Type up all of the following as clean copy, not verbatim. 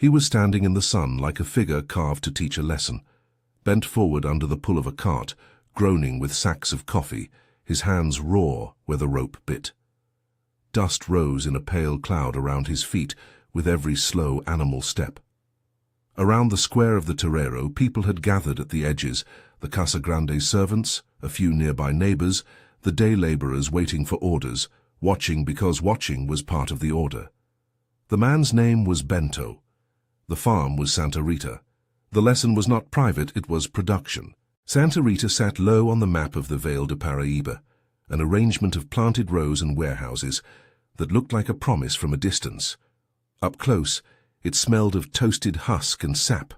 He was standing in the sun like a figure carved to teach a lesson, bent forward under the pull of a cart, groaning with sacks of coffee, his hands raw where the rope bit. Dust rose in a pale cloud around his feet with every slow animal step. Around the square of the Torero, people had gathered at the edges, the Casa Grande's servants, a few nearby neighbors, the day laborers waiting for orders, watching because watching was part of the order. The man's name was Bento. The farm was Santa Rita. The lesson was not private, it was production. Santa Rita sat low on the map of the Vale de Paraíba, an arrangement of planted rows and warehouses that looked like a promise from a distance. Up close, it smelled of toasted husk and sap,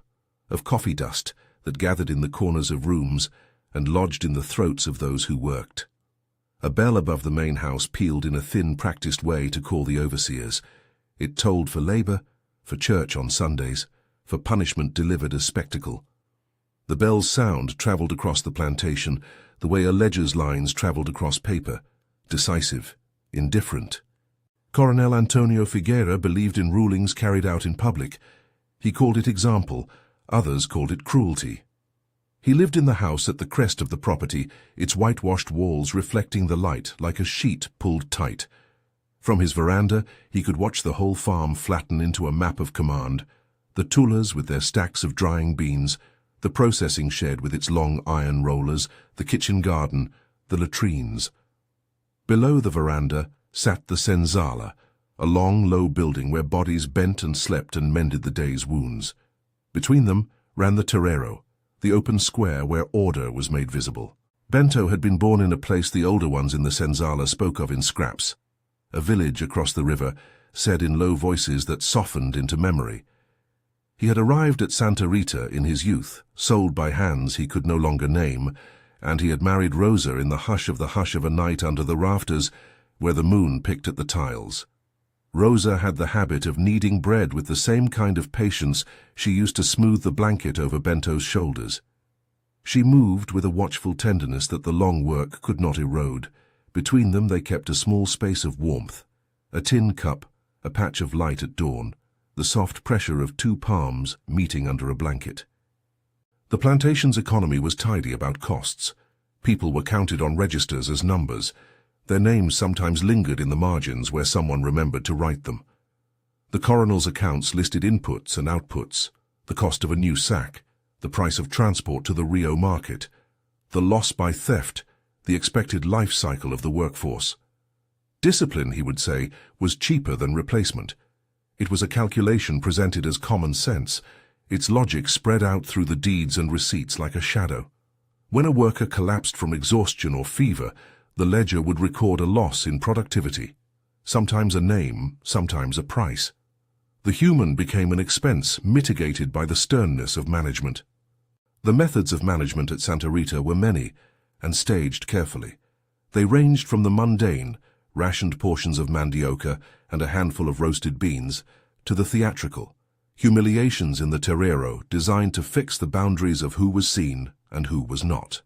of coffee dust that gathered in the corners of rooms and lodged in the throats of those who worked. A bell above the main house pealed in a thin, practiced way to call the overseers. It tolled for labor, for church on Sundays, for punishment delivered as spectacle. The bell's sound traveled across the plantation the way a ledger's lines traveled across paper, decisive, indifferent. Coronel Antonio Figueira believed in rulings carried out in public. He called it example, others called it cruelty. He lived in the house at the crest of the property, its whitewashed walls reflecting the light like a sheet pulled tight. From his veranda, he could watch the whole farm flatten into a map of command, the tulas with their stacks of drying beans, the processing shed with its long iron rollers, the kitchen garden, the latrines. Below the veranda sat the senzala, a long, low building where bodies bent and slept and mended the day's wounds. Between them ran the Torero, the open square where order was made visible. Bento had been born in a place the older ones in the senzala spoke of in scraps, a village across the river, said in low voices that softened into memory. He had arrived at Santa Rita in his youth, sold by hands he could no longer name, and he had married Rosa in the hush of a night under the rafters where the moon picked at the tiles. Rosa had the habit of kneading bread with the same kind of patience she used to smooth the blanket over Bento's shoulders. She moved with a watchful tenderness that the long work could not erode. Between them they kept a small space of warmth, a tin cup, a patch of light at dawn, the soft pressure of two palms meeting under a blanket. The plantation's economy was tidy about costs. People were counted on registers as numbers. Their names sometimes lingered in the margins where someone remembered to write them. The coronel's accounts listed inputs and outputs, the cost of a new sack, the price of transport to the Rio market, the loss by theft, the expected life cycle of the workforce. Discipline, he would say, was cheaper than replacement. It was a calculation presented as common sense, its logic spread out through the deeds and receipts like a shadow. When a worker collapsed from exhaustion or fever, the ledger would record a loss in productivity, sometimes a name, sometimes a price. The human became an expense mitigated by the sternness of management. The methods of management at Santa Rita were many and staged carefully. They ranged from the mundane, rationed portions of mandioca and a handful of roasted beans, to the theatrical, humiliations in the Torero designed to fix the boundaries of who was seen and who was not.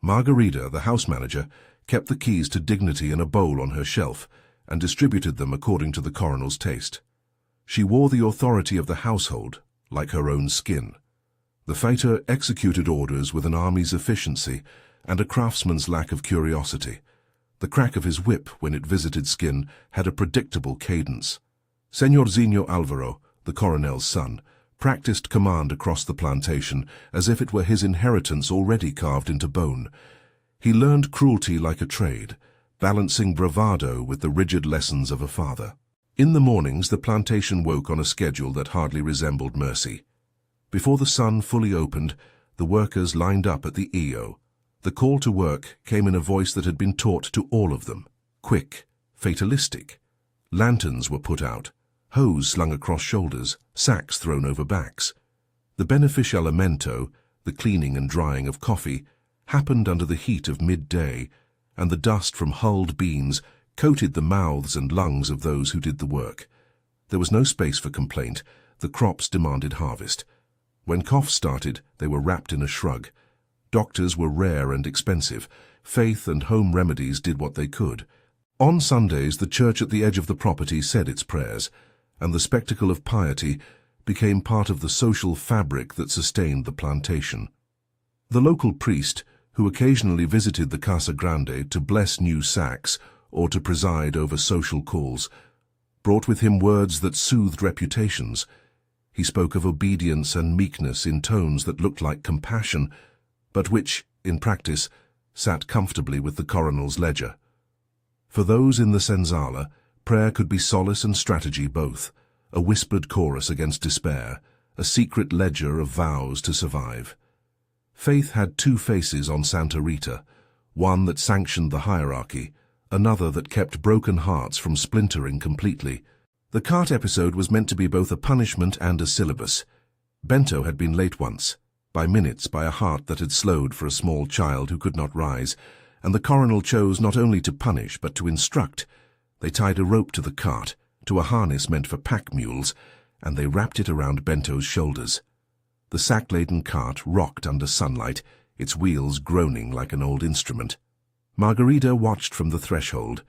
Margarita, the house manager, kept the keys to dignity in a bowl on her shelf and distributed them according to the coronel's taste. She wore the authority of the household, like her own skin. The fighter executed orders with an army's efficiency and a craftsman's lack of curiosity. The crack of his whip when it visited skin had a predictable cadence. Señorzinho Alvaro, the coronel's son, practiced command across the plantation as if it were his inheritance already carved into bone. He learned cruelty like a trade, balancing bravado with the rigid lessons of a father. In the mornings, the plantation woke on a schedule that hardly resembled mercy. Before the sun fully opened, the workers lined up at the EO. The call to work came in a voice that had been taught to all of them, quick, fatalistic. Lanterns were put out, hose slung across shoulders, sacks thrown over backs. The beneficiamento, the cleaning and drying of coffee, happened under the heat of midday, and the dust from hulled beans coated the mouths and lungs of those who did the work. There was no space for complaint. The crops demanded harvest. When coughs started, they were wrapped in a shrug. Doctors were rare and expensive. Faith and home remedies did what they could. On Sundays, the church at the edge of the property said its prayers, and the spectacle of piety became part of the social fabric that sustained the plantation. The local priest, who occasionally visited the Casa Grande to bless new sacks or to preside over social calls, brought with him words that soothed reputations. He spoke of obedience and meekness in tones that looked like compassion, but which, in practice, sat comfortably with the coronel's ledger. For those in the Senzala, prayer could be solace and strategy both, a whispered chorus against despair, a secret ledger of vows to survive. Faith had two faces on Santa Rita, one that sanctioned the hierarchy, another that kept broken hearts from splintering completely. The cart episode was meant to be both a punishment and a syllabus. Bento had been late once, by minutes, by a heart that had slowed for a small child who could not rise, and the coronel chose not only to punish but to instruct. They tied a rope to the cart, to a harness meant for pack mules, and they wrapped it around Bento's shoulders. The sack-laden cart rocked under sunlight, its wheels groaning like an old instrument. Margarita watched from the threshold.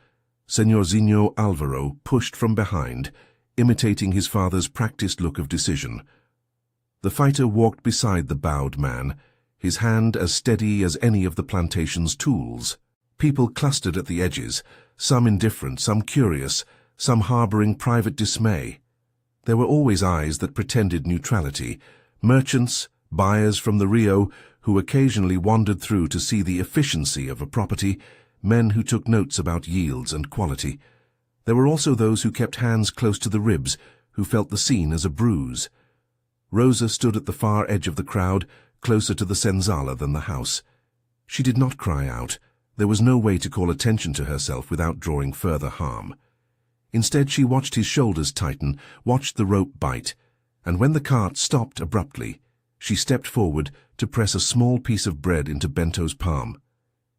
Señorzinho Alvaro pushed from behind, imitating his father's practiced look of decision. The fighter walked beside the bowed man, his hand as steady as any of the plantation's tools. People clustered at the edges, some indifferent, some curious, some harboring private dismay. There were always eyes that pretended neutrality, merchants, buyers from the Rio, who occasionally wandered through to see the efficiency of a property, men who took notes about yields and quality. There were also those who kept hands close to the ribs, who felt the scene as a bruise. Rosa stood at the far edge of the crowd, closer to the Senzala than the house. She did not cry out. There was no way to call attention to herself without drawing further harm. Instead, she watched his shoulders tighten, watched the rope bite, and when the cart stopped abruptly, she stepped forward to press a small piece of bread into Bento's palm.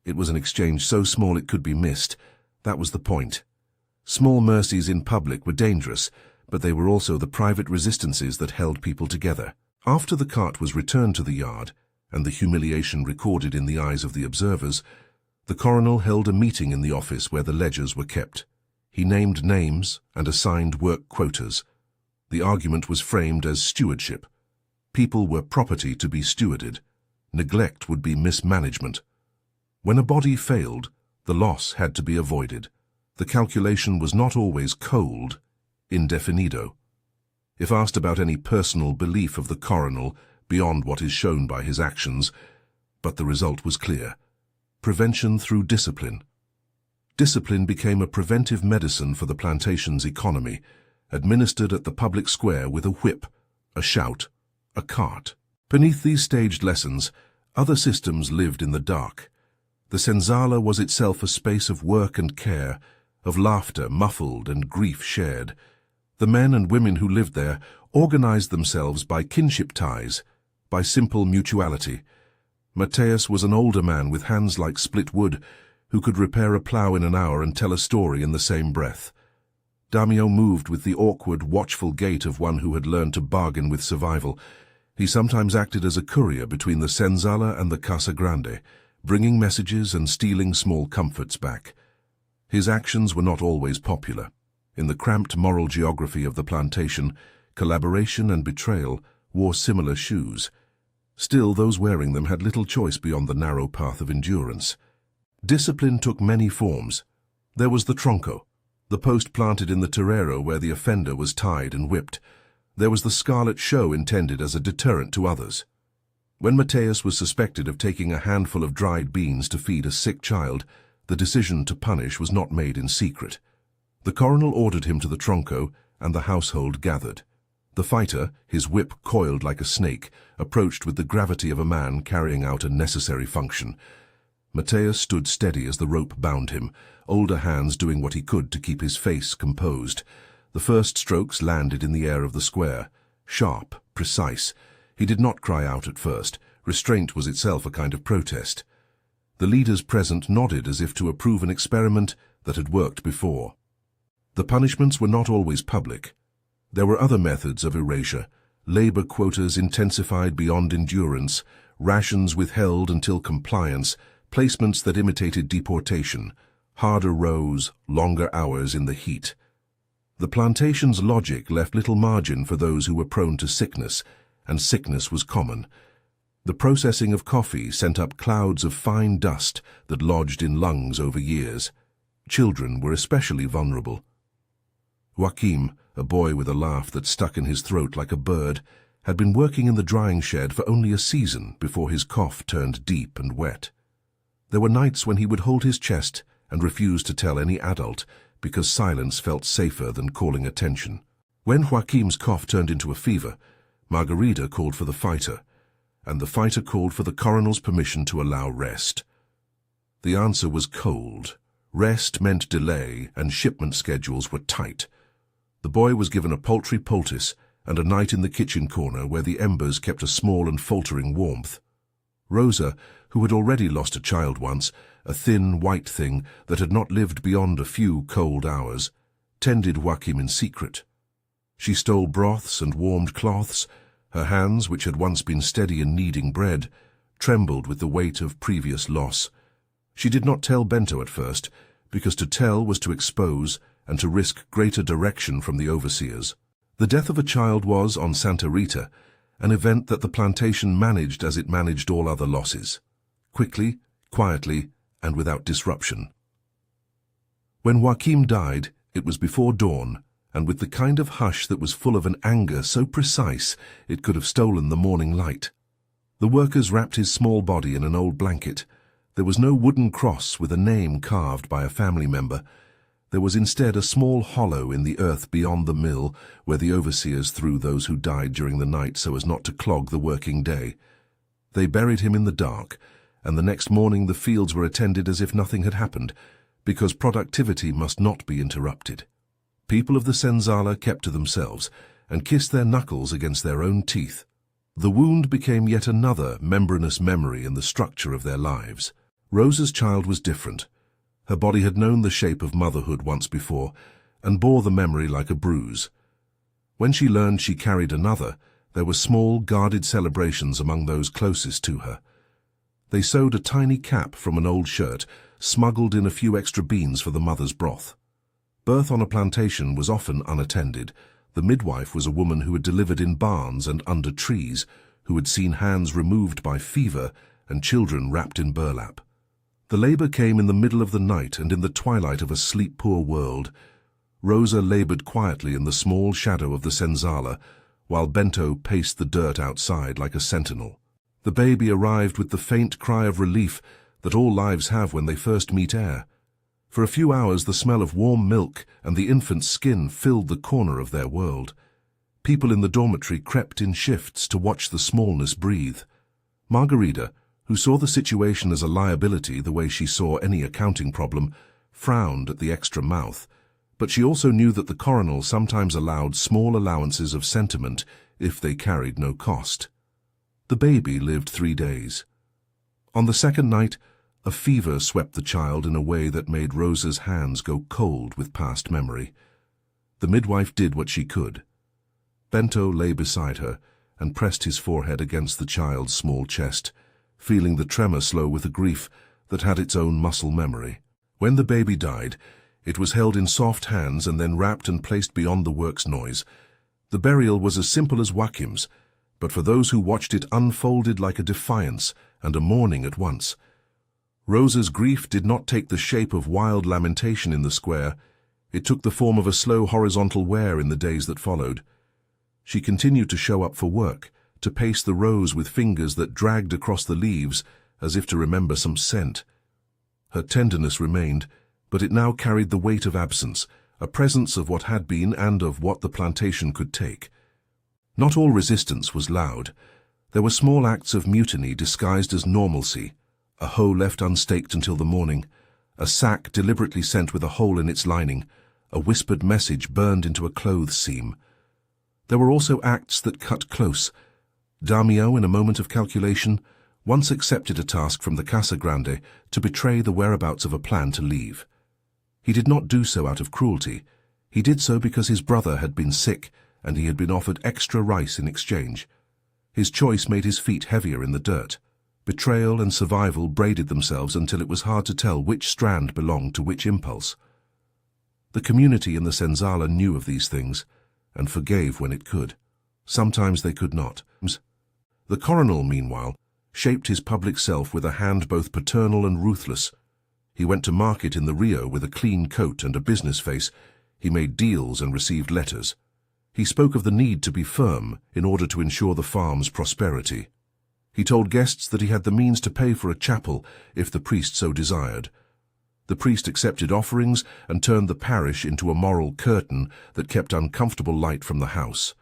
It was an exchange so small it could be missed. That was the point. Small mercies in public were dangerous, but they were also the private resistances that held people together. After the cart was returned to the yard, and the humiliation recorded in the eyes of the observers, the coronel held a meeting in the office where the ledgers were kept. He named names and assigned work quotas. The argument was framed as stewardship. People were property to be stewarded. Neglect would be mismanagement. When a body failed, the loss had to be avoided. The calculation was not always cold, indefinido. If asked about any personal belief of the coronel beyond what is shown by his actions, but the result was clear. Prevention through discipline. Discipline became a preventive medicine for the plantation's economy, administered at the public square with a whip, a shout, a cart. Beneath these staged lessons, other systems lived in the dark. The Senzala was itself a space of work and care, of laughter muffled and grief shared. The men and women who lived there organized themselves by kinship ties, by simple mutuality. Mateus was an older man with hands like split wood, who could repair a plow in an hour and tell a story in the same breath. Damião moved with the awkward, watchful gait of one who had learned to bargain with survival. He sometimes acted as a courier between the Senzala and the Casa Grande, bringing messages and stealing small comforts back. His actions were not always popular. In the cramped moral geography of the plantation, collaboration and betrayal wore similar shoes. Still, those wearing them had little choice beyond the narrow path of endurance. Discipline took many forms. There was the tronco, the post planted in the torero where the offender was tied and whipped. There was the scarlet show intended as a deterrent to others. When Mateus was suspected of taking a handful of dried beans to feed a sick child, the decision to punish was not made in secret. The coronel ordered him to the tronco, and the household gathered. The fighter, his whip coiled like a snake, approached with the gravity of a man carrying out a necessary function. Mateus stood steady as the rope bound him, older hands doing what he could to keep his face composed. The first strokes landed in the air of the square, sharp, precise. He did not cry out at first. Restraint was itself a kind of protest. The leaders present nodded as if to approve an experiment that had worked before. The punishments were not always public. There were other methods of erasure, labor quotas intensified beyond endurance, rations withheld until compliance, placements that imitated deportation, harder rows, longer hours in the heat. The plantation's logic left little margin for those who were prone to sickness, and sickness was common. The processing of coffee sent up clouds of fine dust that lodged in lungs over years. Children were especially vulnerable. Joachim, a boy with a laugh that stuck in his throat like a bird, had been working in the drying shed for only a season before his cough turned deep and wet. There were nights when he would hold his chest and refuse to tell any adult because silence felt safer than calling attention. When Joachim's cough turned into a fever, Margarita called for the fighter, and the fighter called for the coronel's permission to allow rest. The answer was cold. Rest meant delay, and shipment schedules were tight. The boy was given a paltry poultice and a night in the kitchen corner where the embers kept a small and faltering warmth. Rosa, who had already lost a child once, a thin, white thing that had not lived beyond a few cold hours, tended Joachim in secret. She stole broths and warmed cloths. Her hands, which had once been steady in kneading bread, trembled with the weight of previous loss. She did not tell Bento at first, because to tell was to expose and to risk greater direction from the overseers. The death of a child was, on Santa Rita, an event that the plantation managed as it managed all other losses, quickly, quietly, and without disruption. When Joachim died, it was before dawn, and with the kind of hush that was full of an anger so precise it could have stolen the morning light. The workers wrapped his small body in an old blanket. There was no wooden cross with a name carved by a family member. There was instead a small hollow in the earth beyond the mill where the overseers threw those who died during the night so as not to clog the working day. They buried him in the dark, and the next morning the fields were attended as if nothing had happened, because productivity must not be interrupted. People of the Senzala kept to themselves and kissed their knuckles against their own teeth. The wound became yet another membranous memory in the structure of their lives. Rosa's child was different. Her body had known the shape of motherhood once before, and bore the memory like a bruise. When she learned she carried another, there were small, guarded celebrations among those closest to her. They sewed a tiny cap from an old shirt, smuggled in a few extra beans for the mother's broth. Birth on a plantation was often unattended. The midwife was a woman who had delivered in barns and under trees, who had seen hands removed by fever and children wrapped in burlap. The labor came in the middle of the night and in the twilight of a sleep-poor world. Rosa labored quietly in the small shadow of the Senzala, while Bento paced the dirt outside like a sentinel. The baby arrived with the faint cry of relief that all lives have when they first meet air. For a few hours the smell of warm milk and the infant's skin filled the corner of their world. People in the dormitory crept in shifts to watch the smallness breathe. Margarita, who saw the situation as a liability the way she saw any accounting problem, frowned at the extra mouth, but she also knew that the coronel sometimes allowed small allowances of sentiment if they carried no cost. The baby lived 3 days. On the second night, a fever swept the child in a way that made Rosa's hands go cold with past memory. The midwife did what she could. Bento lay beside her and pressed his forehead against the child's small chest, feeling the tremor slow with a grief that had its own muscle memory. When the baby died, it was held in soft hands and then wrapped and placed beyond the work's noise. The burial was as simple as Joachim's, but for those who watched it unfolded like a defiance and a mourning at once. Rosa's grief did not take the shape of wild lamentation in the square. It took the form of a slow horizontal wear in the days that followed. She continued to show up for work, to pace the rows with fingers that dragged across the leaves as if to remember some scent. Her tenderness remained, but it now carried the weight of absence, a presence of what had been and of what the plantation could take. Not all resistance was loud. There were small acts of mutiny disguised as normalcy, a hoe left unstaked until the morning, a sack deliberately sent with a hole in its lining, a whispered message burned into a clothes seam. There were also acts that cut close. Damio, in a moment of calculation, once accepted a task from the Casa Grande to betray the whereabouts of a plan to leave. He did not do so out of cruelty. He did so because his brother had been sick and he had been offered extra rice in exchange. His choice made his feet heavier in the dirt. Betrayal and survival braided themselves until it was hard to tell which strand belonged to which impulse. The community in the Senzala knew of these things, and forgave when it could. Sometimes they could not. The coronel, meanwhile, shaped his public self with a hand both paternal and ruthless. He went to market in the Rio with a clean coat and a business face. He made deals and received letters. He spoke of the need to be firm in order to ensure the farm's prosperity. He told guests that he had the means to pay for a chapel if the priest so desired. The priest accepted offerings and turned the parish into a moral curtain that kept uncomfortable light from the house.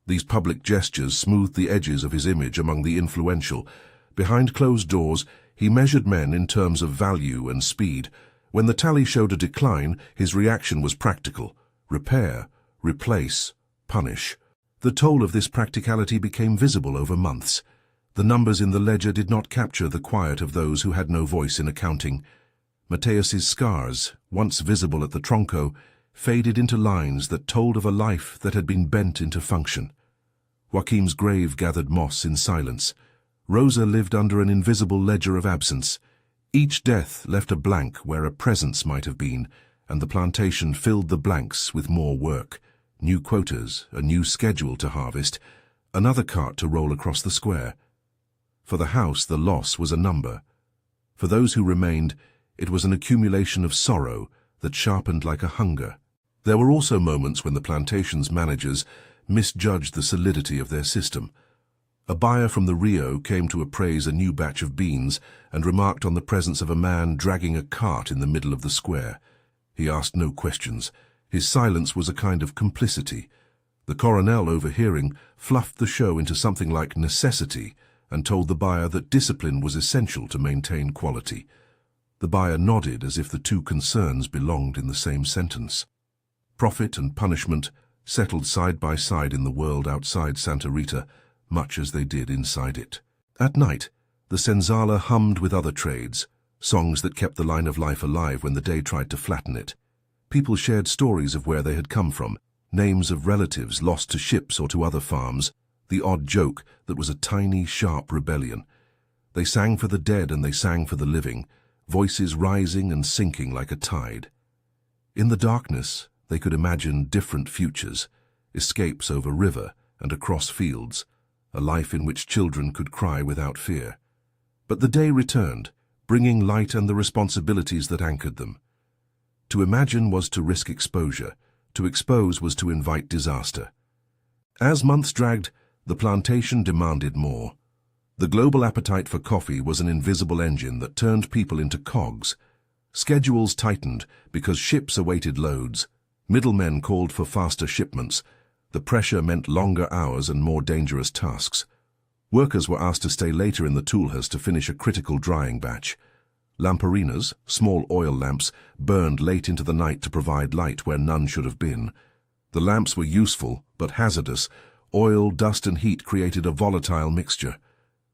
These public gestures smoothed the edges of his image among the influential. Behind closed doors, he measured men in terms of value and speed. When the tally showed a decline, his reaction was practical: repair, replace, punish. The toll of this practicality became visible over months. The numbers in the ledger did not capture the quiet of those who had no voice in accounting. Mateus's scars, once visible at the tronco, faded into lines that told of a life that had been bent into function. Joaquim's grave gathered moss in silence. Rosa lived under an invisible ledger of absence. Each death left a blank where a presence might have been, and the plantation filled the blanks with more work. New quotas, a new schedule to harvest, another cart to roll across the square. For the house, the loss was a number. For those who remained, it was an accumulation of sorrow that sharpened like a hunger. There were also moments when the plantation's managers misjudged the solidity of their system. A buyer from the Rio came to appraise a new batch of beans and remarked on the presence of a man dragging a cart in the middle of the square. He asked no questions. His silence was a kind of complicity. The coronel, overhearing, fluffed the show into something like necessity and told the buyer that discipline was essential to maintain quality. The buyer nodded as if the two concerns belonged in the same sentence. Profit and punishment settled side by side in the world outside Santa Rita, much as they did inside it. At night, the Senzala hummed with other trades, songs that kept the line of life alive when the day tried to flatten it. People shared stories of where they had come from, names of relatives lost to ships or to other farms, the odd joke that was a tiny, sharp rebellion. They sang for the dead and they sang for the living, voices rising and sinking like a tide. In the darkness, they could imagine different futures, escapes over river and across fields, a life in which children could cry without fear. But the day returned, bringing light and the responsibilities that anchored them. To imagine was to risk exposure, to expose was to invite disaster. As months dragged, the plantation demanded more. The global appetite for coffee was an invisible engine that turned people into cogs. Schedules tightened because ships awaited loads. Middlemen called for faster shipments. The pressure meant longer hours and more dangerous tasks. Workers were asked to stay later in the toolhouse to finish a critical drying batch. Lamparinas, small oil lamps, burned late into the night to provide light where none should have been. The lamps were useful, but hazardous. Oil, dust and heat created a volatile mixture.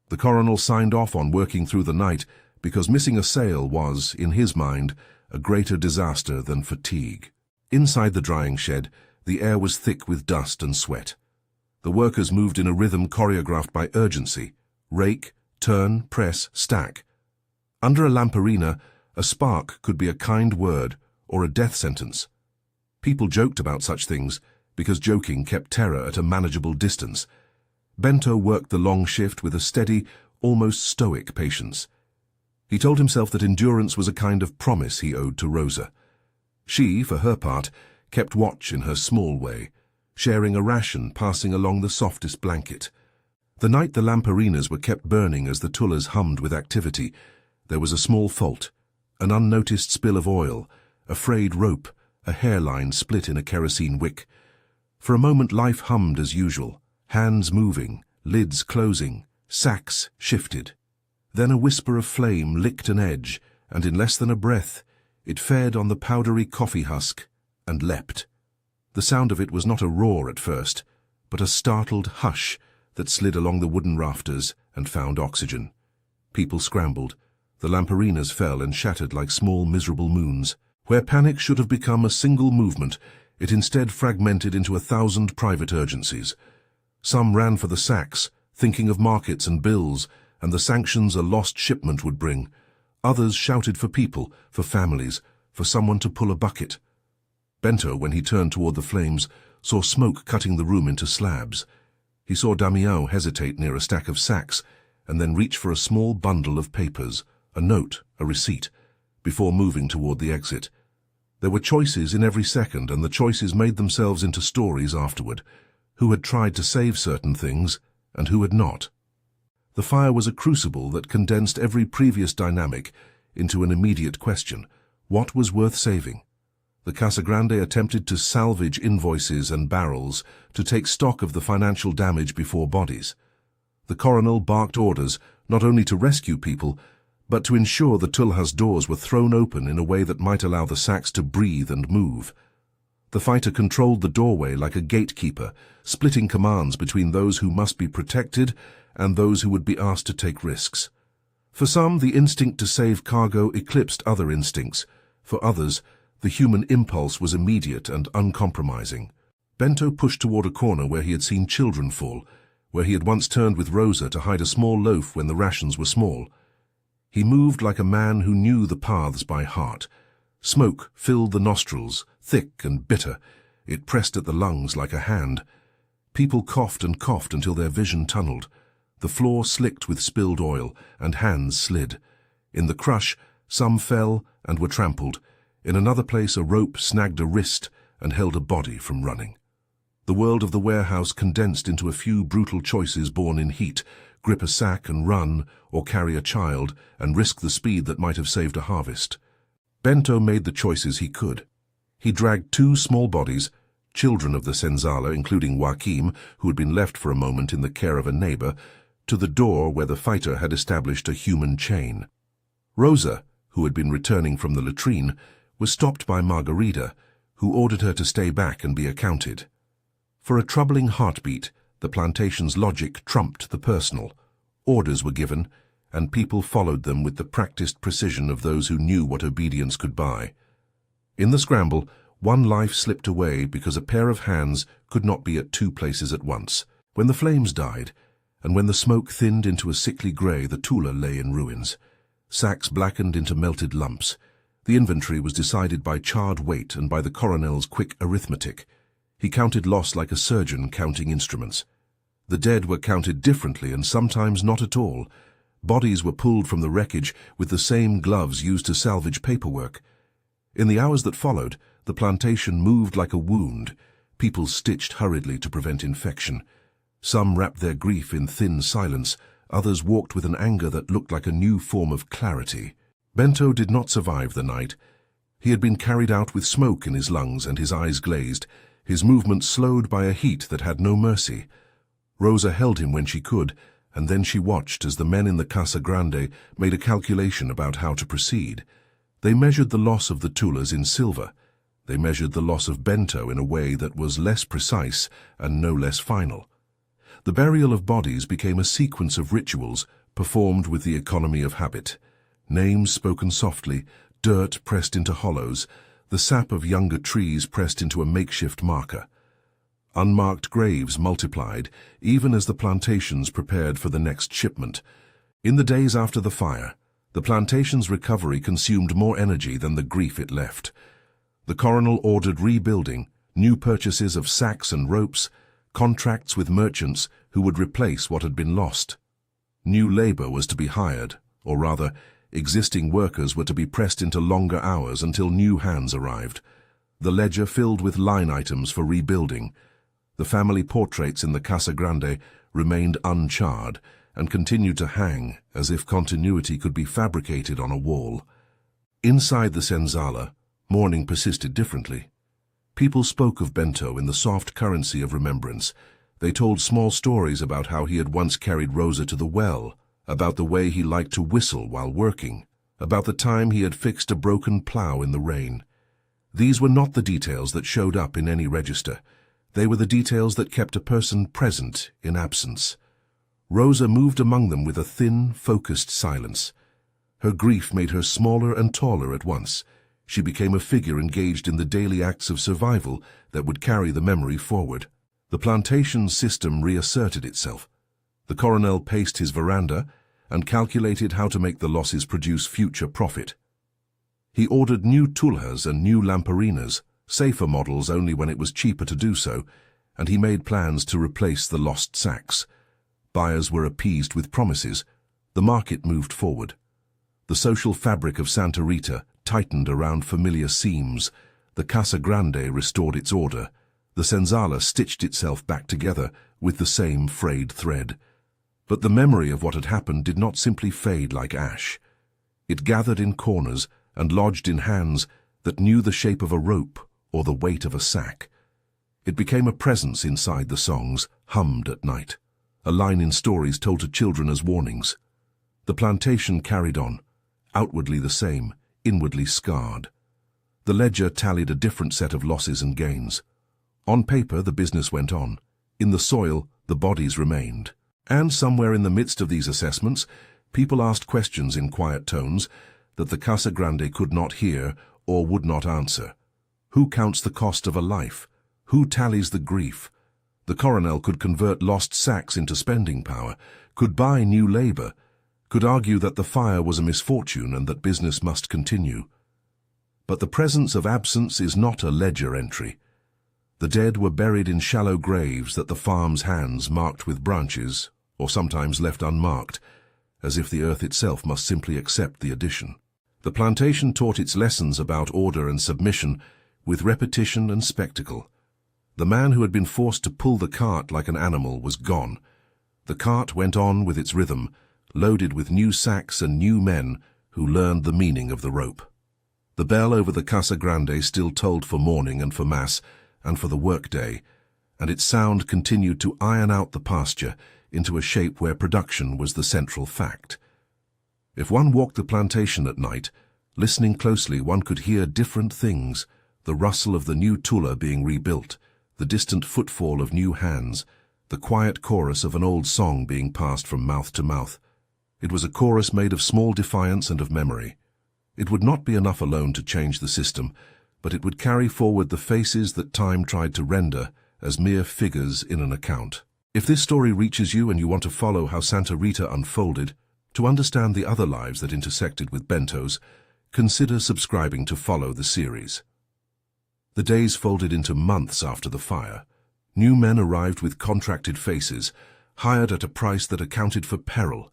The coronel signed off on working through the night because missing a sale was, in his mind, a greater disaster than fatigue. Inside the drying shed, the air was thick with dust and sweat. The workers moved in a rhythm choreographed by urgency: rake, turn, press, stack. Under a lamparina, a spark could be a kind word or a death sentence. People joked about such things because joking kept terror at a manageable distance. Bento worked the long shift with a steady, almost stoic patience. He told himself that endurance was a kind of promise he owed to Rosa. She, for her part, kept watch in her small way, sharing a ration passing along the softest blanket. The night the lamparinas were kept burning as the tullahs hummed with activity, there was a small fault, an unnoticed spill of oil, a frayed rope, a hairline split in a kerosene wick. For a moment life hummed as usual, hands moving, lids closing, sacks shifted. Then a whisper of flame licked an edge, and in less than a breath, it fed on the powdery coffee husk and leapt. The sound of it was not a roar at first, but a startled hush that slid along the wooden rafters and found oxygen. People scrambled. The lamparinas fell and shattered like small miserable moons. Where panic should have become a single movement, it instead fragmented into 1,000 private urgencies. Some ran for the sacks, thinking of markets and bills, and the sanctions a lost shipment would bring. Others shouted for people, for families, for someone to pull a bucket. Bento, when he turned toward the flames, saw smoke cutting the room into slabs. He saw Damião hesitate near a stack of sacks and then reach for a small bundle of papers, a note, a receipt, before moving toward the exit. There were choices in every second, and the choices made themselves into stories afterward. Who had tried to save certain things, and who had not. The fire was a crucible that condensed every previous dynamic into an immediate question. What was worth saving? The Casa Grande attempted to salvage invoices and barrels, to take stock of the financial damage before bodies. The coronel barked orders not only to rescue people, but to ensure the tulha's doors were thrown open in a way that might allow the sacks to breathe and move. The fighter controlled the doorway like a gatekeeper, splitting commands between those who must be protected and those who would be asked to take risks. For some, the instinct to save cargo eclipsed other instincts. For others, the human impulse was immediate and uncompromising. Bento pushed toward a corner where he had seen children fall, where he had once turned with Rosa to hide a small loaf when the rations were small. He moved like a man who knew the paths by heart. Smoke filled the nostrils, thick and bitter. It pressed at the lungs like a hand. People coughed and coughed until their vision tunneled. The floor slicked with spilled oil, and hands slid. In the crush, some fell and were trampled. In another place, a rope snagged a wrist and held a body from running. The world of the warehouse condensed into a few brutal choices born in heat: grip a sack and run, or carry a child and risk the speed that might have saved a harvest. Bento made the choices he could. He dragged two small bodies, children of the Senzala, including Joaquim, who had been left for a moment in the care of a neighbor, to the door where the fighter had established a human chain. Rosa, who had been returning from the latrine, was stopped by Margarita, who ordered her to stay back and be accounted. For a troubling heartbeat, the plantation's logic trumped the personal. Orders were given, and people followed them with the practiced precision of those who knew what obedience could buy. In the scramble, one life slipped away because a pair of hands could not be at two places at once. When the flames died, and when the smoke thinned into a sickly grey, the Tula lay in ruins. Sacks blackened into melted lumps. The inventory was decided by charred weight and by the coronel's quick arithmetic. He counted loss like a surgeon counting instruments. The dead were counted differently and sometimes not at all. Bodies were pulled from the wreckage with the same gloves used to salvage paperwork. In the hours that followed, the plantation moved like a wound. People stitched hurriedly to prevent infection. Some wrapped their grief in thin silence. Others walked with an anger that looked like a new form of clarity. Bento did not survive the night. He had been carried out with smoke in his lungs and his eyes glazed, his movements slowed by a heat that had no mercy. Rosa held him when she could, and then she watched as the men in the Casa Grande made a calculation about how to proceed. They measured the loss of the Tulas in silver. They measured the loss of Bento in a way that was less precise and no less final. The burial of bodies became a sequence of rituals performed with the economy of habit. Names spoken softly, dirt pressed into hollows, the sap of younger trees pressed into a makeshift marker. Unmarked graves multiplied, even as the plantations prepared for the next shipment. In the days after the fire, the plantation's recovery consumed more energy than the grief it left. The coronel ordered rebuilding, new purchases of sacks and ropes, contracts with merchants who would replace what had been lost. New labor was to be hired, or rather, existing workers were to be pressed into longer hours until new hands arrived. The ledger filled with line items for rebuilding. The family portraits in the Casa Grande remained uncharred and continued to hang as if continuity could be fabricated on a wall. Inside the Senzala, mourning persisted differently. People spoke of Bento in the soft currency of remembrance. They told small stories about how he had once carried Rosa to the well, about the way he liked to whistle while working, about the time he had fixed a broken plow in the rain. These were not the details that showed up in any register. They were the details that kept a person present in absence. Rosa moved among them with a thin, focused silence. Her grief made her smaller and taller at once. She became a figure engaged in the daily acts of survival that would carry the memory forward. The plantation system reasserted itself. The coronel paced his veranda and calculated how to make the losses produce future profit. He ordered new tulhas and new lamparinas, safer models only when it was cheaper to do so, and he made plans to replace the lost sacks. Buyers were appeased with promises. The market moved forward. The social fabric of Santa Rita tightened around familiar seams. The Casa Grande restored its order. The Senzala stitched itself back together with the same frayed thread. But the memory of what had happened did not simply fade like ash. It gathered in corners and lodged in hands that knew the shape of a rope or the weight of a sack. It became a presence inside the songs, hummed at night, a line in stories told to children as warnings. The plantation carried on, outwardly the same, inwardly scarred. The ledger tallied a different set of losses and gains. On paper, the business went on. In the soil, the bodies remained. And somewhere in the midst of these assessments, people asked questions in quiet tones that the Casa Grande could not hear or would not answer. Who counts the cost of a life? Who tallies the grief? The coronel could convert lost sacks into spending power, could buy new labor, could argue that the fire was a misfortune and that business must continue. But the presence of absence is not a ledger entry. The dead were buried in shallow graves that the farm's hands marked with branches, or sometimes left unmarked, as if the earth itself must simply accept the addition. The plantation taught its lessons about order and submission with repetition and spectacle. The man who had been forced to pull the cart like an animal was gone. The cart went on with its rhythm, loaded with new sacks and new men who learned the meaning of the rope. The bell over the Casa Grande still tolled for morning and for mass and for the workday, and its sound continued to iron out the pasture into a shape where production was the central fact. If one walked the plantation at night, listening closely, one could hear different things: the rustle of the new tula being rebuilt, the distant footfall of new hands, the quiet chorus of an old song being passed from mouth to mouth. It was a chorus made of small defiance and of memory. It would not be enough alone to change the system, but it would carry forward the faces that time tried to render as mere figures in an account. If this story reaches you and you want to follow how Santa Rita unfolded, to understand the other lives that intersected with Bento's, consider subscribing to follow the series. The days folded into months after the fire. New men arrived with contracted faces, hired at a price that accounted for peril.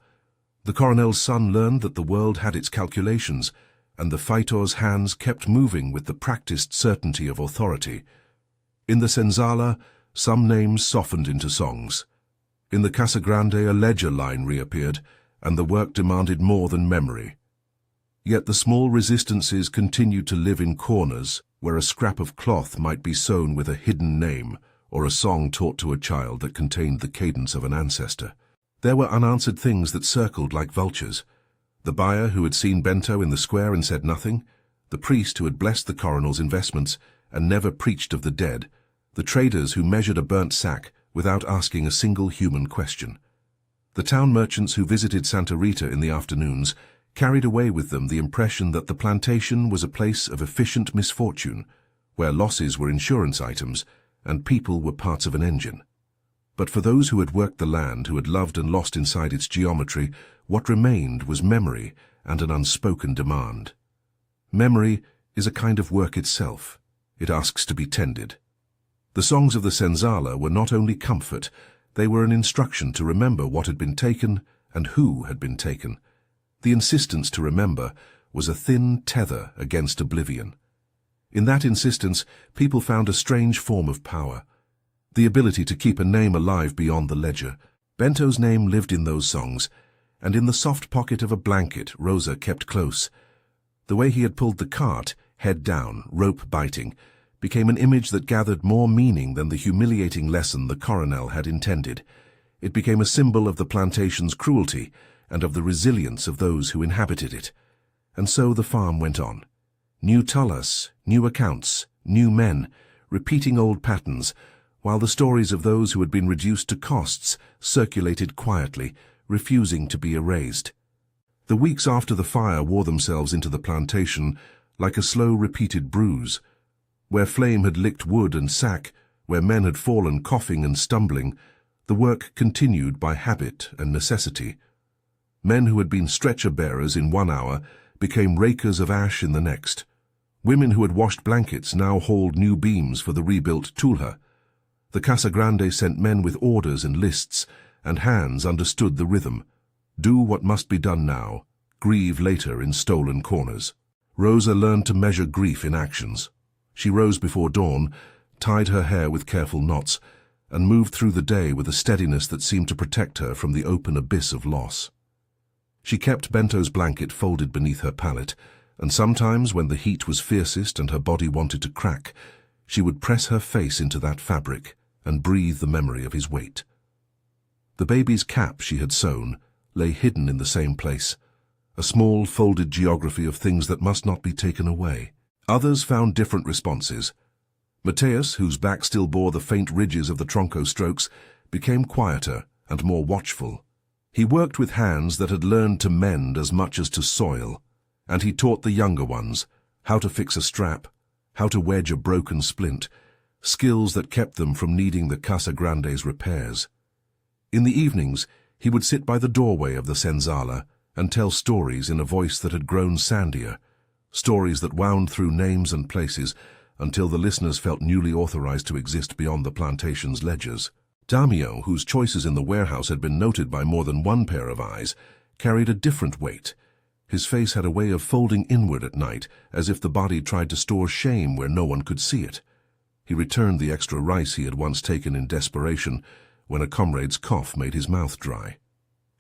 The coronel's son learned that the world had its calculations, and the faitor's hands kept moving with the practiced certainty of authority. In the Senzala, some names softened into songs. In the Casa Grande, a ledger line reappeared, and the work demanded more than memory. Yet the small resistances continued to live in corners, where a scrap of cloth might be sewn with a hidden name, or a song taught to a child that contained the cadence of an ancestor. There were unanswered things that circled like vultures. The buyer who had seen Bento in the square and said nothing, the priest who had blessed the coronel's investments and never preached of the dead, the traders who measured a burnt sack without asking a single human question. The town merchants who visited Santa Rita in the afternoons carried away with them the impression that the plantation was a place of efficient misfortune, where losses were insurance items and people were parts of an engine. But for those who had worked the land, who had loved and lost inside its geometry, what remained was memory and an unspoken demand. Memory is a kind of work itself. It asks to be tended. The songs of the Senzala were not only comfort, they were an instruction to remember what had been taken and who had been taken. The insistence to remember was a thin tether against oblivion. In that insistence, people found a strange form of power, the ability to keep a name alive beyond the ledger. Bento's name lived in those songs, and in the soft pocket of a blanket Rosa kept close. The way he had pulled the cart, head down, rope biting, became an image that gathered more meaning than the humiliating lesson the coronel had intended. It became a symbol of the plantation's cruelty and of the resilience of those who inhabited it. And so the farm went on. New tullas, new accounts, new men, repeating old patterns, while the stories of those who had been reduced to costs circulated quietly, refusing to be erased. The weeks after the fire wore themselves into the plantation like a slow repeated bruise. Where flame had licked wood and sack, where men had fallen coughing and stumbling, the work continued by habit and necessity. Men who had been stretcher-bearers in 1 hour became rakers of ash in the next, Women who had washed blankets now hauled new beams for the rebuilt tulha. The Casa Grande sent men with orders and lists, and hands understood the rhythm. Do what must be done now, grieve later in stolen corners. Rosa learned to measure grief in actions. She rose before dawn, tied her hair with careful knots, and moved through the day with a steadiness that seemed to protect her from the open abyss of loss. She kept Bento's blanket folded beneath her pallet, and sometimes when the heat was fiercest and her body wanted to crack, she would press her face into that fabric and breathe the memory of his weight. The baby's cap she had sewn lay hidden in the same place, a small folded geography of things that must not be taken away. Others found different responses. Mateus, whose back still bore the faint ridges of the tronco strokes, became quieter and more watchful. He worked with hands that had learned to mend as much as to soil, and he taught the younger ones how to fix a strap, how to wedge a broken splint, skills that kept them from needing the Casa Grande's repairs. In the evenings, he would sit by the doorway of the senzala and tell stories in a voice that had grown sandier, stories that wound through names and places until the listeners felt newly authorized to exist beyond the plantation's ledgers. Damio, whose choices in the warehouse had been noted by more than one pair of eyes, carried a different weight. His face had a way of folding inward at night, as if the body tried to store shame where no one could see it. He returned the extra rice he had once taken in desperation when a comrade's cough made his mouth dry.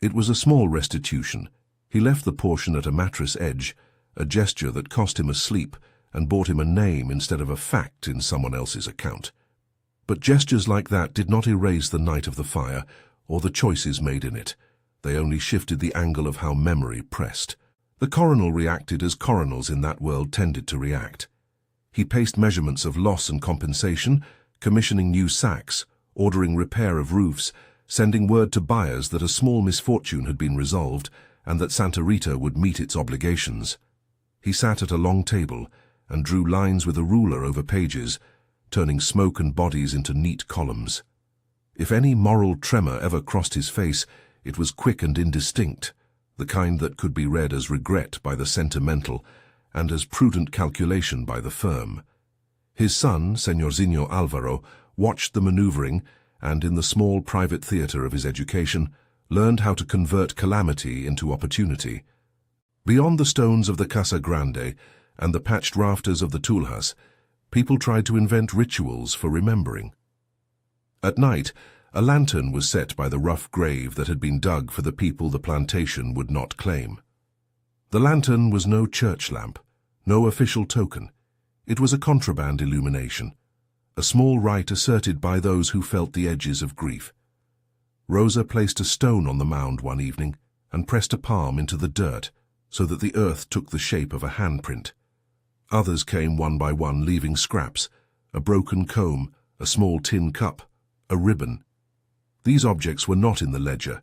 It was a small restitution. He left the portion at a mattress edge, a gesture that cost him a sleep and bought him a name instead of a fact in someone else's account. But gestures like that did not erase the night of the fire or the choices made in it. They only shifted the angle of how memory pressed. The coronel reacted as coronels in that world tended to react. He paced measurements of loss and compensation, commissioning new sacks, ordering repair of roofs, sending word to buyers that a small misfortune had been resolved and that Santa Rita would meet its obligations. He sat at a long table and drew lines with a ruler over pages, turning smoke and bodies into neat columns. If any moral tremor ever crossed his face, it was quick and indistinct, the kind that could be read as regret by the sentimental and as prudent calculation by the firm. His son, Señorzinho Alvaro, watched the maneuvering and, in the small private theater of his education, learned how to convert calamity into opportunity. Beyond the stones of the Casa Grande and the patched rafters of the tulhas, people tried to invent rituals for remembering. At night, a lantern was set by the rough grave that had been dug for the people the plantation would not claim. The lantern was no church lamp, no official token. It was a contraband illumination, a small right asserted by those who felt the edges of grief. Rosa placed a stone on the mound one evening and pressed a palm into the dirt so that the earth took the shape of a handprint. Others came one by one, leaving scraps, a broken comb, a small tin cup, a ribbon. These objects were not in the ledger,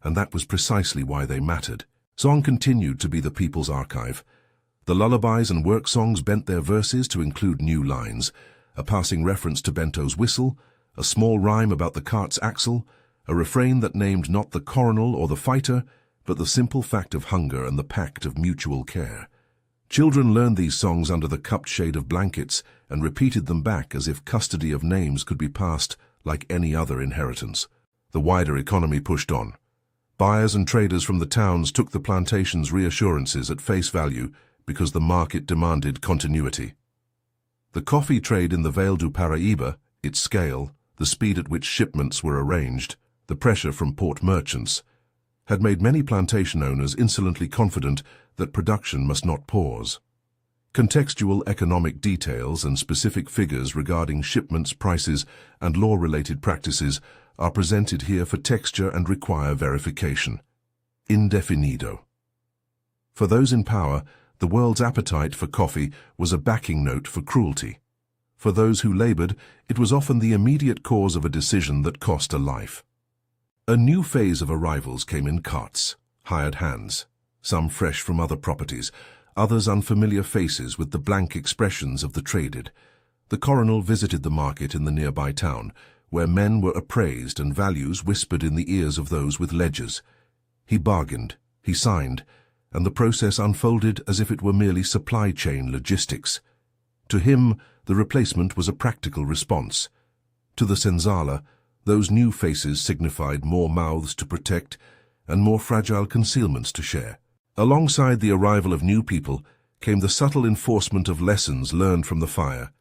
and that was precisely why they mattered. Song continued to be the people's archive. The lullabies and work songs bent their verses to include new lines, a passing reference to Bento's whistle, a small rhyme about the cart's axle, a refrain that named not the coronel or the fighter, but the simple fact of hunger and the pact of mutual care. Children learned these songs under the cupped shade of blankets and repeated them back as if custody of names could be passed like any other inheritance. The wider economy pushed on. Buyers and traders from the towns took the plantation's reassurances at face value because the market demanded continuity. The coffee trade in the Vale do Paraíba, its scale, the speed at which shipments were arranged, the pressure from port merchants, had made many plantation owners insolently confident that production must not pause. Contextual economic details and specific figures regarding shipments, prices, and law-related practices are presented here for texture and require verification. Indefinido. For those in power, the world's appetite for coffee was a backing note for cruelty. For those who labored, it was often the immediate cause of a decision that cost a life. A new phase of arrivals came in carts, hired hands, some fresh from other properties, others unfamiliar faces with the blank expressions of the traded. The coronel visited the market in the nearby town, where men were appraised and values whispered in the ears of those with ledgers. He bargained, he signed, and the process unfolded as if it were merely supply chain logistics. To him, the replacement was a practical response. To the Senzala, those new faces signified more mouths to protect and more fragile concealments to share. Alongside the arrival of new people came the subtle enforcement of lessons learned from the fire.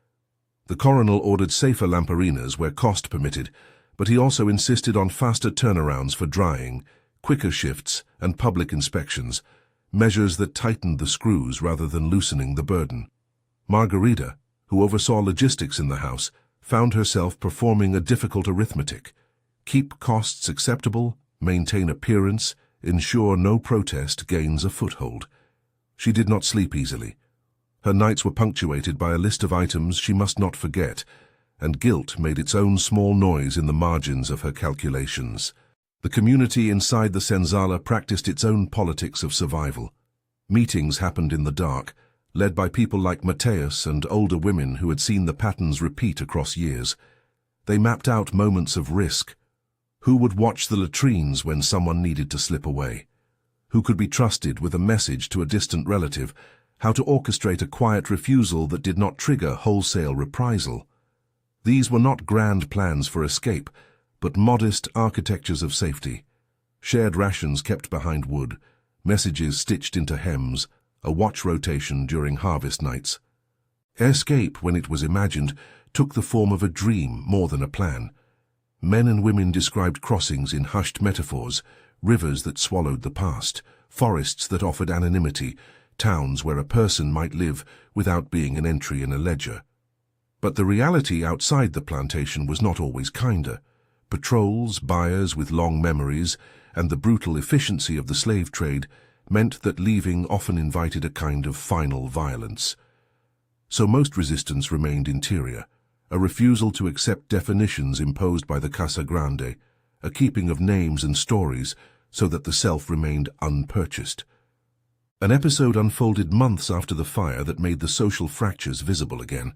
The coronel ordered safer lamparinas where cost permitted, but he also insisted on faster turnarounds for drying, quicker shifts, and public inspections, measures that tightened the screws rather than loosening the burden. Margarita, who oversaw logistics in the house, found herself performing a difficult arithmetic: keep costs acceptable, maintain appearance, ensure no protest gains a foothold. She did not sleep easily. Her nights were punctuated by a list of items she must not forget, and guilt made its own small noise in the margins of her calculations. The community inside the Senzala practiced its own politics of survival. Meetings happened in the dark, led by people like Mateus and older women who had seen the patterns repeat across years. They mapped out moments of risk. Who would watch the latrines when someone needed to slip away? Who could be trusted with a message to a distant relative? How to orchestrate a quiet refusal that did not trigger wholesale reprisal? These were not grand plans for escape, but modest architectures of safety. Shared rations kept behind wood, messages stitched into hems, a watch rotation during harvest nights. Escape, when it was imagined, took the form of a dream more than a plan. Men and women described crossings in hushed metaphors, rivers that swallowed the past, forests that offered anonymity, towns where a person might live without being an entry in a ledger. But the reality outside the plantation was not always kinder. Patrols, buyers with long memories, and the brutal efficiency of the slave trade meant that leaving often invited a kind of final violence. So most resistance remained interior, a refusal to accept definitions imposed by the Casa Grande, a keeping of names and stories so that the self remained unpurchased. An episode unfolded months after the fire that made the social fractures visible again.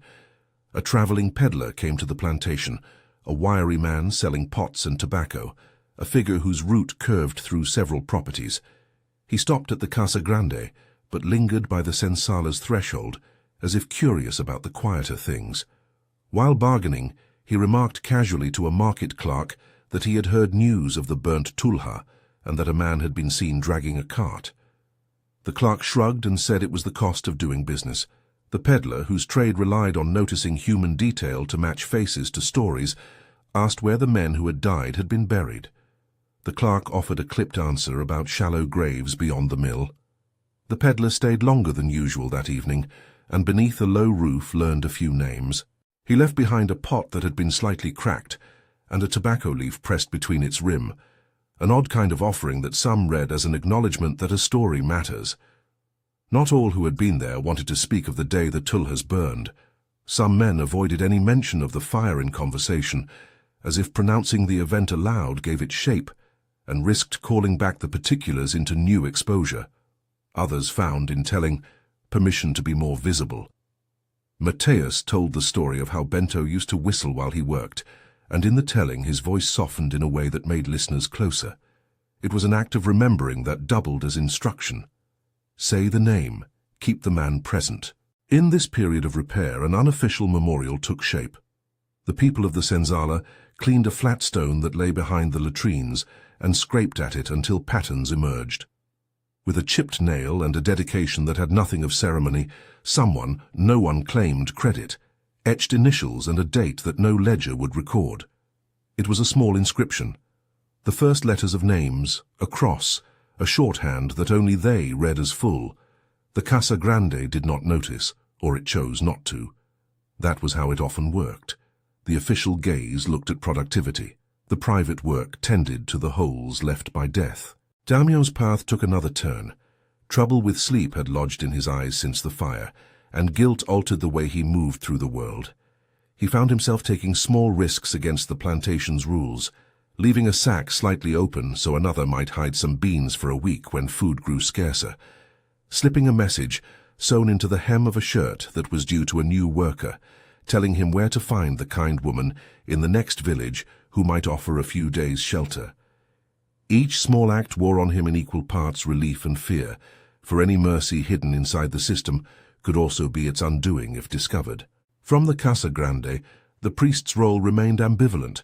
A traveling peddler came to the plantation, a wiry man selling pots and tobacco, a figure whose route curved through several properties. He stopped at the Casa Grande, but lingered by the Senzala's threshold, as if curious about the quieter things. While bargaining, he remarked casually to a market clerk that he had heard news of the burnt tulha, and that a man had been seen dragging a cart. The clerk shrugged and said it was the cost of doing business. The peddler, whose trade relied on noticing human detail to match faces to stories, asked where the men who had died had been buried. The clerk offered a clipped answer about shallow graves beyond the mill. The peddler stayed longer than usual that evening, and beneath a low roof learned a few names. He left behind a pot that had been slightly cracked, and a tobacco leaf pressed between its rim, an odd kind of offering that some read as an acknowledgement that a story matters. Not all who had been there wanted to speak of the day the tulhas burned. Some men avoided any mention of the fire in conversation, as if pronouncing the event aloud gave it shape, and risked calling back the particulars into new exposure. Others found in telling permission to be more visible. Mateus told the story of how Bento used to whistle while he worked, and in the telling his voice softened in a way that made listeners closer. It was an act of remembering that doubled as instruction. Say the name, keep the man present. In this period of repair, an unofficial memorial took shape. The people of the Senzala cleaned a flat stone that lay behind the latrines and scraped at it until patterns emerged. With a chipped nail and a dedication that had nothing of ceremony, someone, no one claimed credit, etched initials and a date that no ledger would record. It was a small inscription. The first letters of names, a cross, a shorthand that only they read as full. The Casa Grande did not notice, or it chose not to. That was how it often worked. The official gaze looked at productivity. The private work tended to the holes left by death. Damio's path took another turn. Trouble with sleep had lodged in his eyes since the fire, and guilt altered the way he moved through the world. He found himself taking small risks against the plantation's rules, leaving a sack slightly open so another might hide some beans for a week when food grew scarcer, slipping a message sewn into the hem of a shirt that was due to a new worker, telling him where to find the kind woman in the next village who might offer a few days' shelter. Each small act wore on him in equal parts relief and fear, for any mercy hidden inside the system could also be its undoing if discovered. From the Casa Grande, the priest's role remained ambivalent.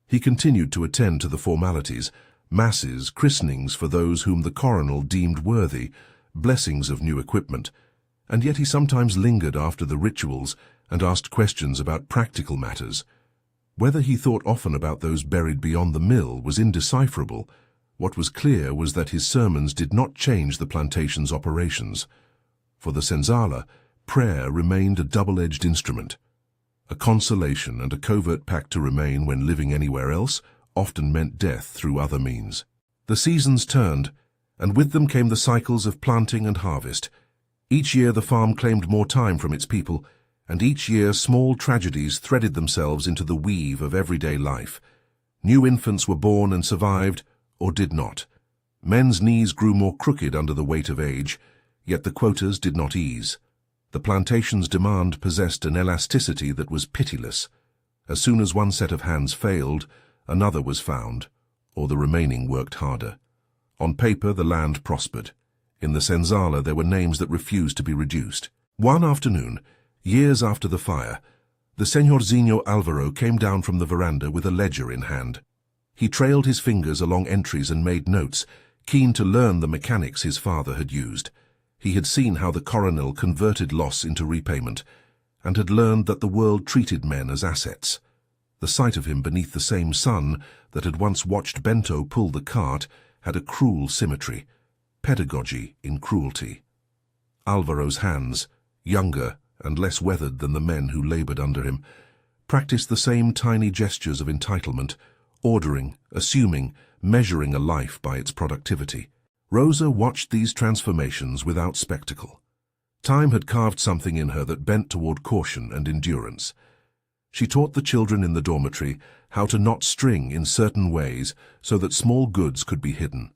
He continued to attend to the formalities, masses, christenings for those whom the coronel deemed worthy, blessings of new equipment, and yet he sometimes lingered after the rituals and asked questions about practical matters. Whether he thought often about those buried beyond the mill was indecipherable. What was clear was that his sermons did not change the plantation's operations. For the Senzala, prayer remained a double-edged instrument. A consolation and a covert pact to remain when living anywhere else often meant death through other means. The seasons turned, and with them came the cycles of planting and harvest. Each year the farm claimed more time from its people, and each year small tragedies threaded themselves into the weave of everyday life. New infants were born and survived, or did not. Men's knees grew more crooked under the weight of age, yet the quotas did not ease. The plantation's demand possessed an elasticity that was pitiless. As soon as one set of hands failed, another was found, or the remaining worked harder. On paper, the land prospered. In the Senzala, there were names that refused to be reduced. One afternoon, years after the fire, the Señorzinho Alvaro came down from the veranda with a ledger in hand. He trailed his fingers along entries and made notes, keen to learn the mechanics his father had used. He had seen how the coronel converted loss into repayment, and had learned that the world treated men as assets. The sight of him beneath the same sun that had once watched Bento pull the cart had a cruel symmetry, pedagogy in cruelty. Alvaro's hands, younger and less weathered than the men who labored under him, practiced the same tiny gestures of entitlement, ordering, assuming, measuring a life by its productivity. Rosa watched these transformations without spectacle. Time had carved something in her that bent toward caution and endurance. She taught the children in the dormitory how to knot string in certain ways so that small goods could be hidden.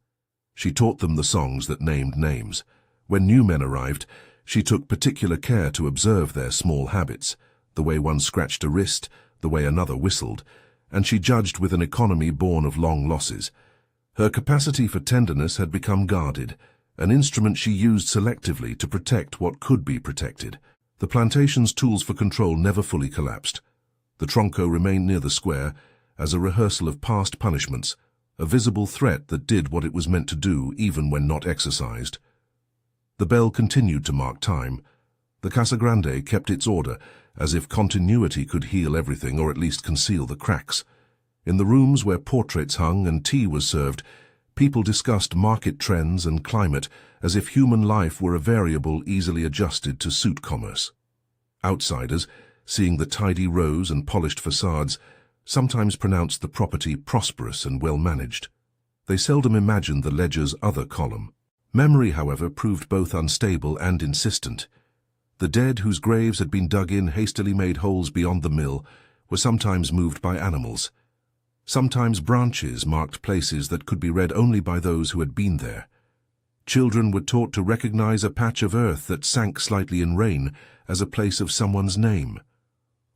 She taught them the songs that named names. When new men arrived, she took particular care to observe their small habits, the way one scratched a wrist, the way another whistled, and she judged with an economy born of long losses. Her capacity for tenderness had become guarded, an instrument she used selectively to protect what could be protected. The plantation's tools for control never fully collapsed. The tronco remained near the square as a rehearsal of past punishments, a visible threat that did what it was meant to do even when not exercised. The bell continued to mark time. The Casa Grande kept its order, as if continuity could heal everything or at least conceal the cracks. In the rooms where portraits hung and tea was served, people discussed market trends and climate as if human life were a variable easily adjusted to suit commerce. Outsiders, seeing the tidy rows and polished facades, sometimes pronounced the property prosperous and well-managed. They seldom imagined the ledger's other column. Memory, however, proved both unstable and insistent. The dead whose graves had been dug in hastily made holes beyond the mill were sometimes moved by animals. Sometimes branches marked places that could be read only by those who had been there. Children were taught to recognize a patch of earth that sank slightly in rain as a place of someone's name.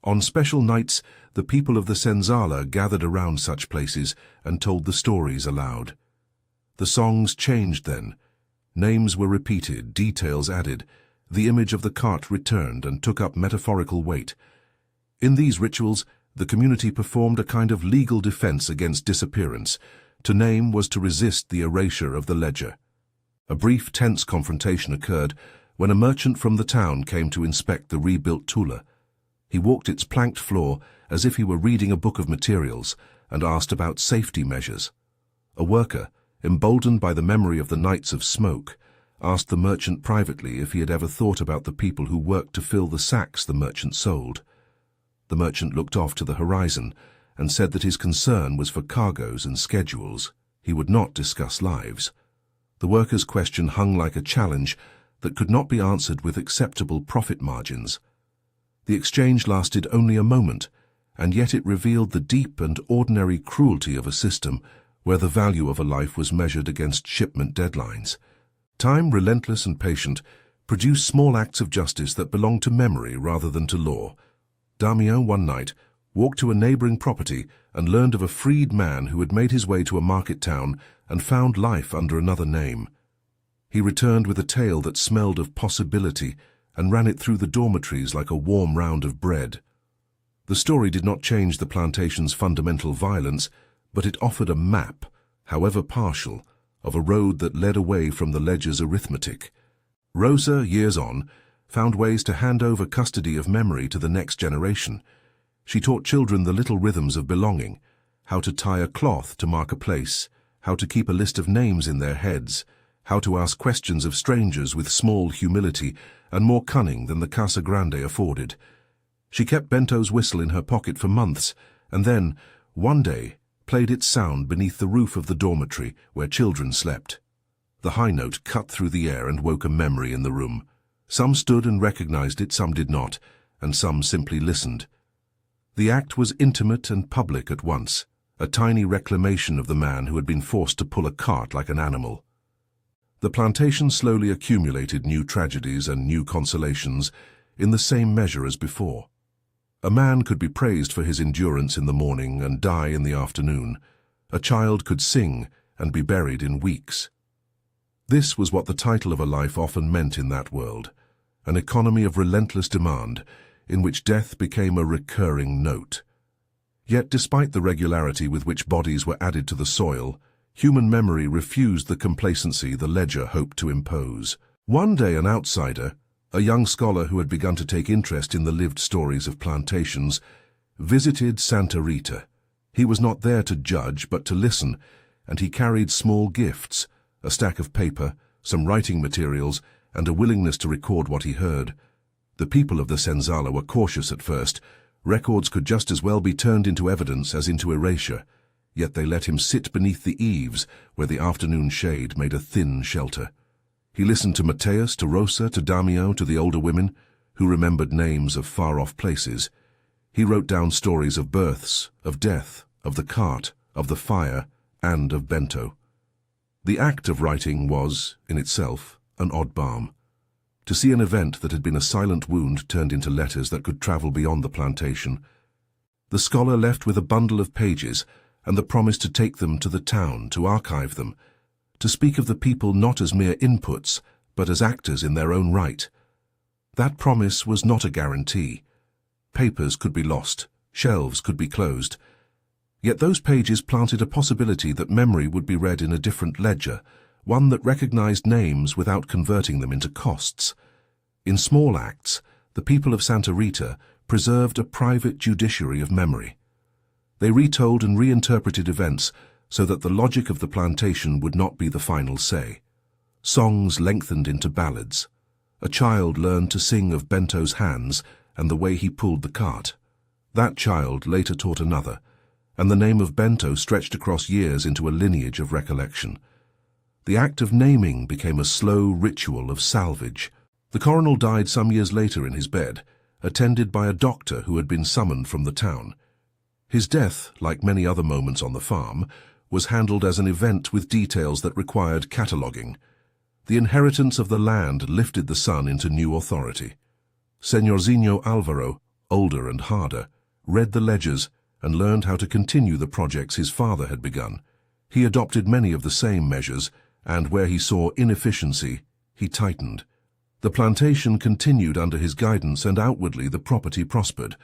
On special nights, the people of the Senzala gathered around such places and told the stories aloud. The songs changed then. Names were repeated, details added. The image of the cart returned and took up metaphorical weight. In these rituals, the community performed a kind of legal defense against disappearance. To name was to resist the erasure of the ledger. A brief, tense confrontation occurred when a merchant from the town came to inspect the rebuilt tula. He walked its planked floor as if he were reading a book of materials and asked about safety measures. A worker, emboldened by the memory of the nights of smoke, asked the merchant privately if he had ever thought about the people who worked to fill the sacks the merchant sold. The merchant looked off to the horizon and said that his concern was for cargoes and schedules. He would not discuss lives. The worker's question hung like a challenge that could not be answered with acceptable profit margins. The exchange lasted only a moment, and yet it revealed the deep and ordinary cruelty of a system where the value of a life was measured against shipment deadlines. Time, relentless and patient, produced small acts of justice that belonged to memory rather than to law. Damian, one night, walked to a neighboring property and learned of a freed man who had made his way to a market town and found life under another name. He returned with a tale that smelled of possibility and ran it through the dormitories like a warm round of bread. The story did not change the plantation's fundamental violence, but it offered a map, however partial, of a road that led away from the ledger's arithmetic. Rosa, years on, found ways to hand over custody of memory to the next generation. She taught children the little rhythms of belonging, how to tie a cloth to mark a place, how to keep a list of names in their heads, how to ask questions of strangers with small humility and more cunning than the Casa Grande afforded. She kept Bento's whistle in her pocket for months, and then, one day, played its sound beneath the roof of the dormitory where children slept. The high note cut through the air and woke a memory in the room. Some stood and recognized it, some did not, and some simply listened. The act was intimate and public at once, a tiny reclamation of the man who had been forced to pull a cart like an animal. The plantation slowly accumulated new tragedies and new consolations in the same measure as before. A man could be praised for his endurance in the morning and die in the afternoon. A child could sing and be buried in weeks. This was what the title of a life often meant in that world, an economy of relentless demand in which death became a recurring note. Yet despite the regularity with which bodies were added to the soil, human memory refused the complacency the ledger hoped to impose. One day an outsider, a young scholar who had begun to take interest in the lived stories of plantations, visited Santa Rita. He was not there to judge, but to listen, and he carried small gifts, a stack of paper, some writing materials, and a willingness to record what he heard. The people of the Senzala were cautious at first. Records could just as well be turned into evidence as into erasure, yet they let him sit beneath the eaves where the afternoon shade made a thin shelter. He listened to Mateus, to Rosa, to Damio, to the older women, who remembered names of far-off places. He wrote down stories of births, of death, of the cart, of the fire, and of Bento. The act of writing was, in itself, an odd balm. To see an event that had been a silent wound turned into letters that could travel beyond the plantation. The scholar left with a bundle of pages and the promise to take them to the town, to archive them, to speak of the people not as mere inputs, but as actors in their own right. That promise was not a guarantee. Papers could be lost, shelves could be closed. Yet those pages planted a possibility that memory would be read in a different ledger, one that recognized names without converting them into costs. In small acts, the people of Santa Rita preserved a private judiciary of memory. They retold and reinterpreted events so that the logic of the plantation would not be the final say. Songs lengthened into ballads. A child learned to sing of Bento's hands and the way he pulled the cart. That child later taught another, and the name of Bento stretched across years into a lineage of recollection. The act of naming became a slow ritual of salvage. The coronel died some years later in his bed, attended by a doctor who had been summoned from the town. His death, like many other moments on the farm, was handled as an event with details that required cataloguing. The inheritance of the land lifted the son into new authority. Señorzinho Alvaro, older and harder, read the ledgers and learned how to continue the projects his father had begun. He adopted many of the same measures, and where he saw inefficiency, he tightened. The plantation continued under his guidance, and outwardly the property prospered.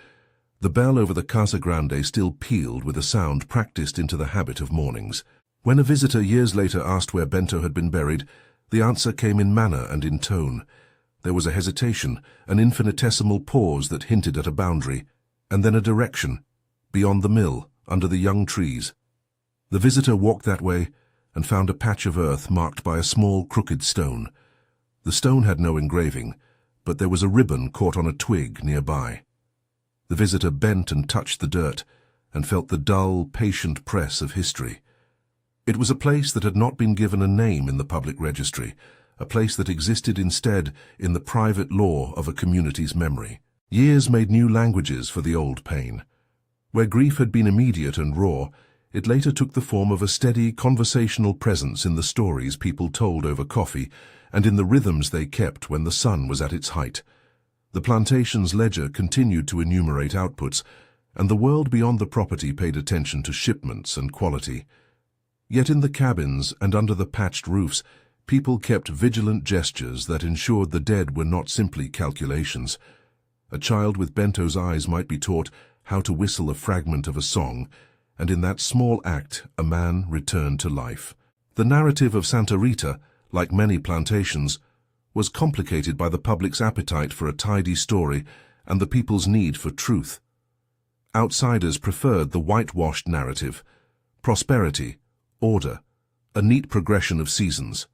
The bell over the Casa Grande still pealed with a sound practiced into the habit of mornings. When a visitor years later asked where Bento had been buried, the answer came in manner and in tone. There was a hesitation, an infinitesimal pause that hinted at a boundary, and then a direction, beyond the mill, under the young trees. The visitor walked that way and found a patch of earth marked by a small crooked stone. The stone had no engraving, but there was a ribbon caught on a twig nearby. The visitor bent and touched the dirt and felt the dull, patient press of history. It was a place that had not been given a name in the public registry, a place that existed instead in the private law of a community's memory. Years made new languages for the old pain. Where grief had been immediate and raw, it later took the form of a steady conversational presence in the stories people told over coffee and in the rhythms they kept when the sun was at its height. The plantation's ledger continued to enumerate outputs, and the world beyond the property paid attention to shipments and quality. Yet in the cabins and under the patched roofs, People kept vigilant gestures that ensured the dead were not simply calculations. A child with Bento's eyes might be taught how to whistle a fragment of a song, and in that small act a man returned to life. The narrative of Santa Rita, like many plantations, was complicated by the public's appetite for a tidy story and the people's need for truth. Outsiders preferred the whitewashed narrative: prosperity, order, a neat progression of seasons.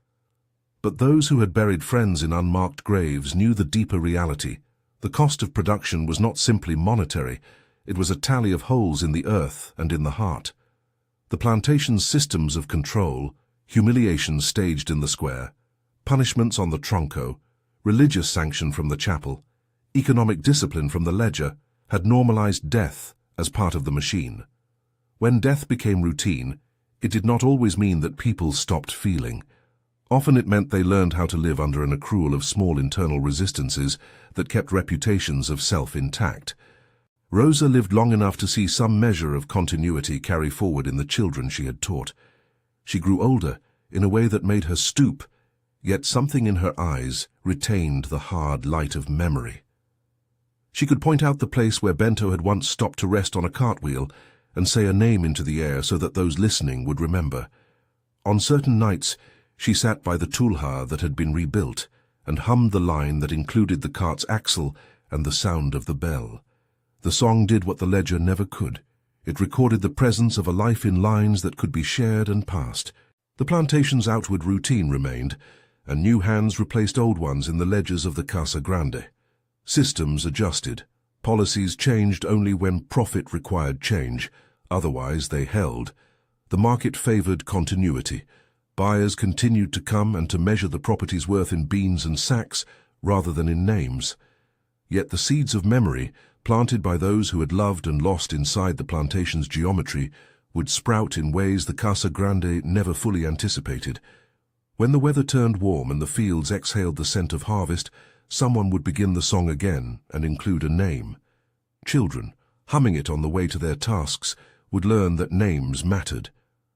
But those who had buried friends in unmarked graves knew the deeper reality. The cost of production was not simply monetary, it was a tally of holes in the earth and in the heart. The plantation's systems of control, humiliations staged in the square, punishments on the tronco, religious sanction from the chapel, economic discipline from the ledger, had normalized death as part of the machine. When death became routine, it did not always mean that people stopped feeling. Often it meant they learned how to live under an accrual of small internal resistances that kept reputations of self intact. Rosa lived long enough to see some measure of continuity carry forward in the children she had taught. She grew older in a way that made her stoop, yet something in her eyes retained the hard light of memory. She could point out the place where Bento had once stopped to rest on a cartwheel and say a name into the air so that those listening would remember. On certain nights, she sat by the tulha that had been rebuilt and hummed the line that included the cart's axle and the sound of the bell. The song did what the ledger never could. It recorded the presence of a life in lines that could be shared and passed. The plantation's outward routine remained, and new hands replaced old ones in the ledgers of the Casa Grande. Systems adjusted. Policies changed only when profit required change. Otherwise, they held. The market favored continuity. Buyers continued to come and to measure the property's worth in beans and sacks rather than in names. Yet the seeds of memory, planted by those who had loved and lost inside the plantation's geometry, would sprout in ways the Casa Grande never fully anticipated. When the weather turned warm and the fields exhaled the scent of harvest, someone would begin the song again and include a name. Children, humming it on the way to their tasks, would learn that names mattered.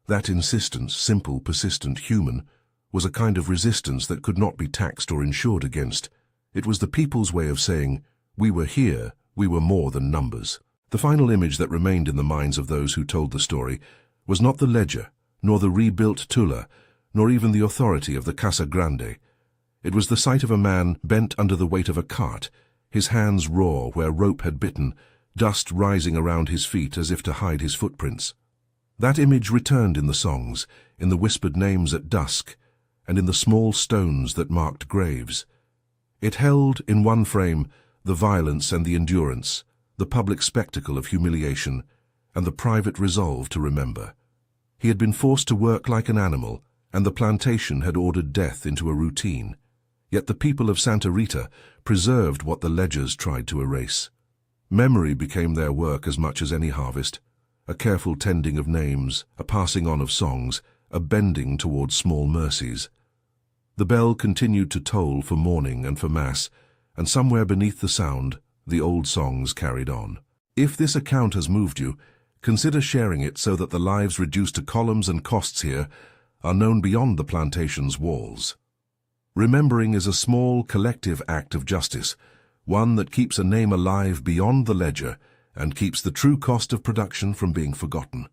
That insistence, simple, persistent, human, was a kind of resistance that could not be taxed or insured against. It was the people's way of saying, "We were here, we were more than numbers." The final image that remained in the minds of those who told the story was not the ledger, nor the rebuilt Tula, nor even the authority of the Casa Grande. It was the sight of a man bent under the weight of a cart, his hands raw where rope had bitten, dust rising around his feet as if to hide his footprints. That image returned in the songs, in the whispered names at dusk, and in the small stones that marked graves. It held, in one frame, the violence and the endurance, the public spectacle of humiliation, and the private resolve to remember. He had been forced to work like an animal, and the plantation had ordered death into a routine. Yet the people of Santa Rita preserved what the ledgers tried to erase. Memory became their work as much as any harvest, a careful tending of names, a passing on of songs, a bending towards small mercies. The bell continued to toll for morning and for mass, and somewhere beneath the sound, the old songs carried on. If this account has moved you, consider sharing it so that the lives reduced to columns and costs here are known beyond the plantation's walls. Remembering is a small, collective act of justice, one that keeps a name alive beyond the ledger and keeps the true cost of production from being forgotten.